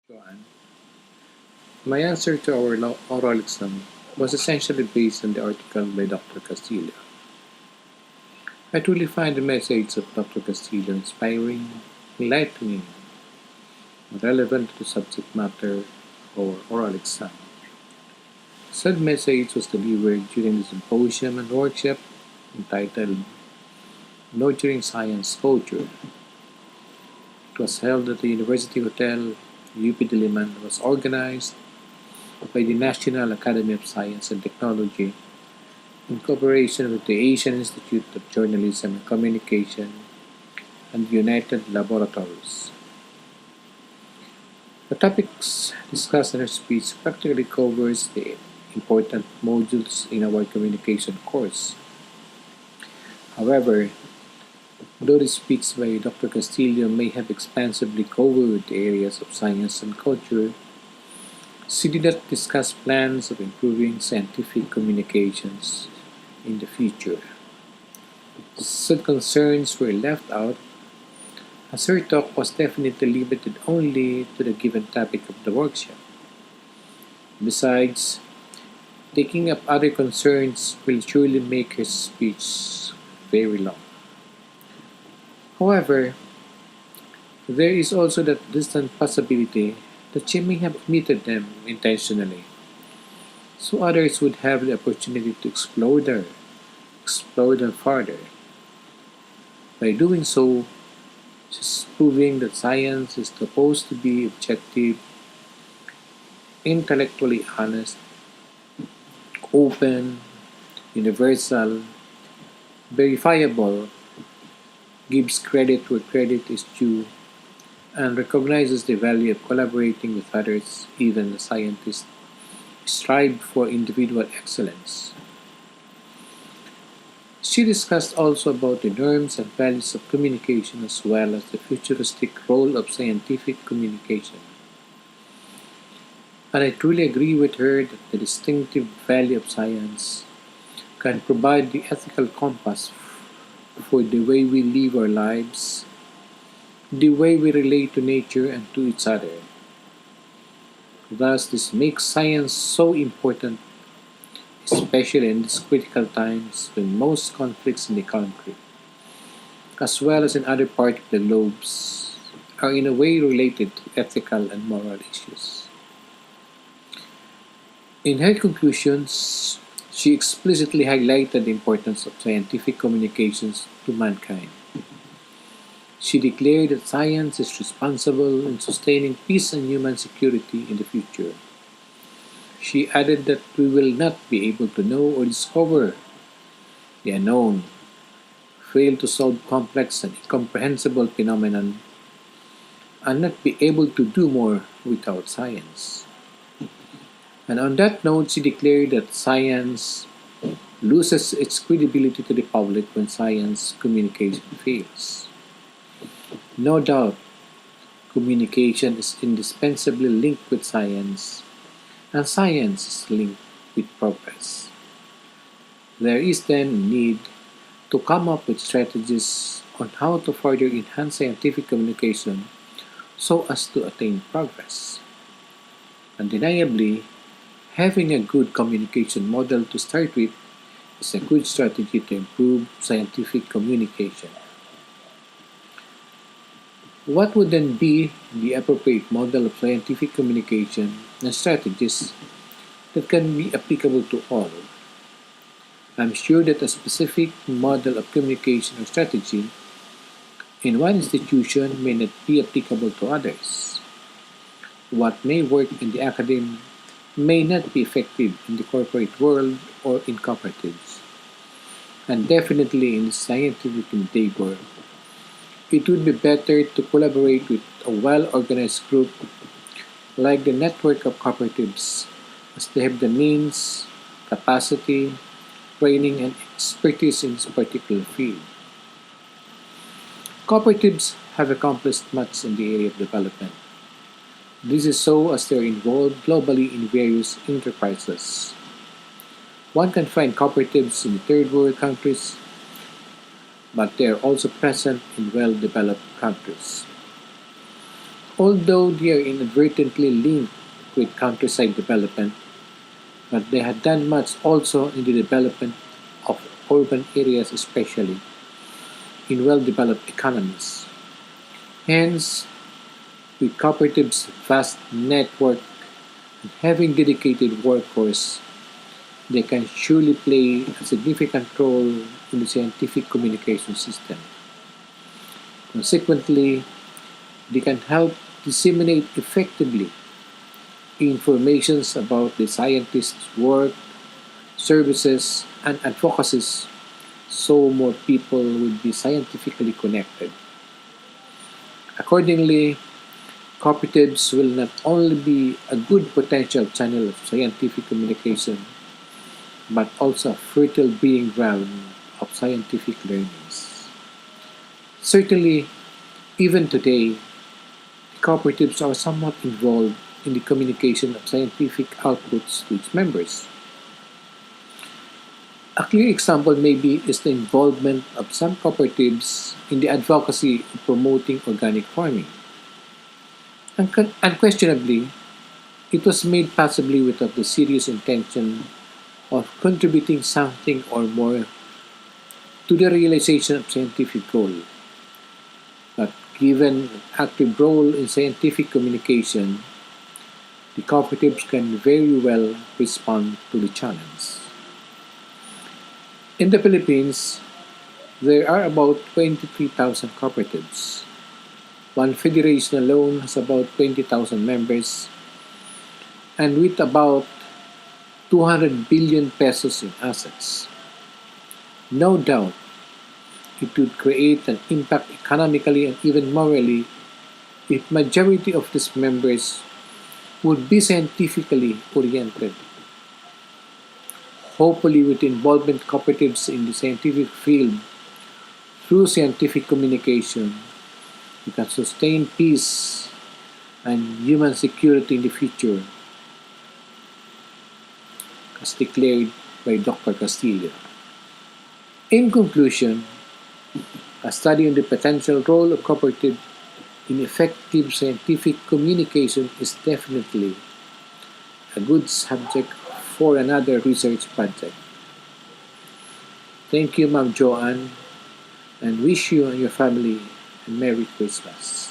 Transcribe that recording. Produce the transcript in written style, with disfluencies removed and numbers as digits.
Joanne. My answer to our oral exam was essentially based on the article by Dr. Castillo. I truly find the message of Dr. Castillo inspiring, enlightening, and relevant to the subject matter or oral exam. Said message was delivered during the symposium and workshop entitled Nurturing Science Culture. It was held at the University Hotel, UP Diliman, was organized by the National Academy of Science and Technology in cooperation with the Asian Institute of Journalism and Communication and United Laboratories. The topics discussed in her speech practically covers the important modules in our communication course. However, though the speech by Dr. Castillo may have expansively covered the areas of science and culture, she did not discuss plans of improving scientific communications in the future. Such concerns were left out as her talk was definitely limited only to the given topic of the workshop. Besides, taking up other concerns will surely make her speech very long. However, there is also that distant possibility that she may have omitted them intentionally, so others would have the opportunity to explore them further. By doing so, she's proving that science is supposed to be objective, intellectually honest, open, universal, verifiable, gives credit where credit is due, and recognizes the value of collaborating with others, even the scientists strive for individual excellence. She discussed also about the norms and values of communication as well as the futuristic role of scientific communication. And I truly agree with her that the distinctive value of science can provide the ethical compass for the way we live our lives, the way we relate to nature and to each other. Thus, this makes science so important, especially in these critical times when most conflicts in the country, as well as in other parts of the globes, are in a way related to ethical and moral issues. In her conclusions, she explicitly highlighted the importance of scientific communications to mankind. She declared that science is responsible in sustaining peace and human security in the future. She added that we will not be able to know or discover the unknown, fail to solve complex and incomprehensible phenomena, and not be able to do more without science. And on that note, she declared that science loses its credibility to the public when science communication fails. No doubt, communication is indispensably linked with science, and science is linked with progress. There is then a need to come up with strategies on how to further enhance scientific communication so as to attain progress. Undeniably, having a good communication model to start with is a good strategy to improve scientific communication. What would then be the appropriate model of scientific communication and strategies that can be applicable to all? I'm sure that a specific model of communication or strategy in one institution may not be applicable to others. What may work in the academy may not be effective in the corporate world or in cooperatives. And definitely in the scientific endeavor, it would be better to collaborate with a well organized group like the network of cooperatives, as they have the means, capacity, training, and expertise in this particular field. Cooperatives have accomplished much in the area of development. This is so as they are involved globally in various enterprises. One can find cooperatives in third world countries, but they are also present in well developed countries. Although they are inadvertently linked with countryside development, but they had done much also in the development of urban areas, especially in well developed economies. Hence, with cooperatives' vast network and having dedicated workforce, they can surely play a significant role in the scientific communication system. Consequently, they can help disseminate effectively informations about the scientists' work, services, and advocacies so more people will be scientifically connected. Accordingly, cooperatives will not only be a good potential channel of scientific communication, but also a fertile breeding ground of scientific learnings. Certainly, even today, cooperatives are somewhat involved in the communication of scientific outputs to its members. A clear example maybe is the involvement of some cooperatives in the advocacy of promoting organic farming. Unquestionably, it was made possibly without the serious intention of contributing something or more to the realization of scientific goal. But given an active role in scientific communication, the cooperatives can very well respond to the challenge. In the Philippines, there are about 23,000 cooperatives. One federation alone has about 20,000 members, and with about 200 billion pesos in assets. No doubt, it would create an impact economically and even morally if majority of these members would be scientifically oriented. Hopefully, with involvement cooperatives in the scientific field through scientific communication, we can sustain peace and human security in the future, as declared by Dr. Castillo. In conclusion, a study on the potential role of cooperative in effective scientific communication is definitely a good subject for another research project. Thank you, Ma'am Joanne, and wish you and your family a Merry Christmas.